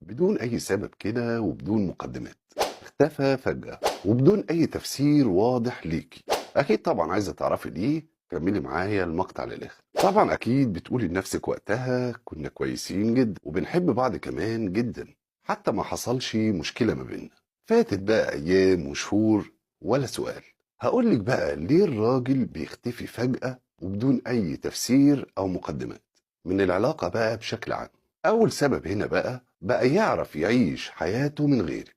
بدون أي سبب كده وبدون مقدمات. اختفى فجأة وبدون أي تفسير واضح ليكي. أكيد طبعا عايزة تعرفي ليه، كملي معايا المقطع للآخر. طبعا أكيد بتقولي لنفسك وقتها كنا كويسين جدا وبنحب بعض كمان جدا، حتى ما حصلش مشكلة ما بيننا. فاتت بقى أيام وشهور ولا سؤال. هقولك بقى ليه الراجل بيختفي فجأة وبدون أي تفسير أو مقدمات من العلاقة بقى بشكل عام. أول سبب هنا بقى يعرف يعيش حياته من غيرك.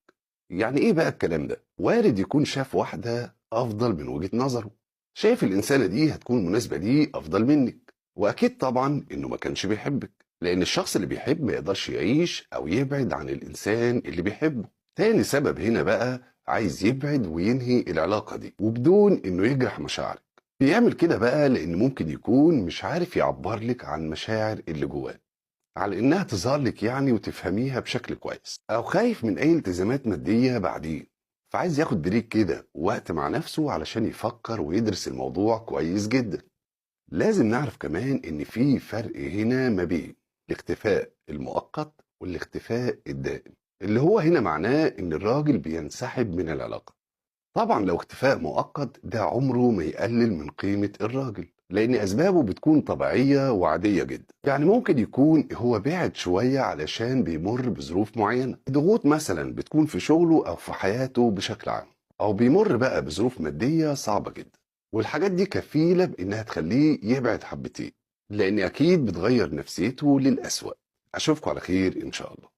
يعني إيه بقى الكلام ده؟ وارد يكون شاف واحدة أفضل من وجهة نظره، شايف الإنسانة دي هتكون مناسبة ليه أفضل منك. وأكيد طبعا إنه ما كانش بيحبك، لأن الشخص اللي بيحب ما يقدرش يعيش أو يبعد عن الإنسان اللي بيحبه. تاني سبب هنا بقى عايز يبعد وينهي العلاقة دي وبدون إنه يجرح مشاعرك. بيعمل كده بقى لأن ممكن يكون مش عارف يعبر لك عن مشاعر اللي جواه، على إنها تظهر لك يعني وتفهميها بشكل كويس، أو خايف من أي التزامات مادية بعدين، فعايز ياخد بريك كده وقت مع نفسه علشان يفكر ويدرس الموضوع كويس جدا. لازم نعرف كمان إن في فرق هنا ما بين الاختفاء المؤقت والاختفاء الدائم، اللي هو هنا معناه إن الراجل بينسحب من العلاقة. طبعا لو اختفاء مؤقت ده عمره ما يقلل من قيمة الراجل، لأن أسبابه بتكون طبيعية وعادية جدا. يعني ممكن يكون هو بعد شوية علشان بيمر بظروف معينة، ضغوط مثلا بتكون في شغله أو في حياته بشكل عام، أو بيمر بقى بظروف مادية صعبة جدا. والحاجات دي كفيلة بإنها تخليه يبعد حبتين، لأن أكيد بتغير نفسيته للأسوأ. أشوفكم على خير إن شاء الله.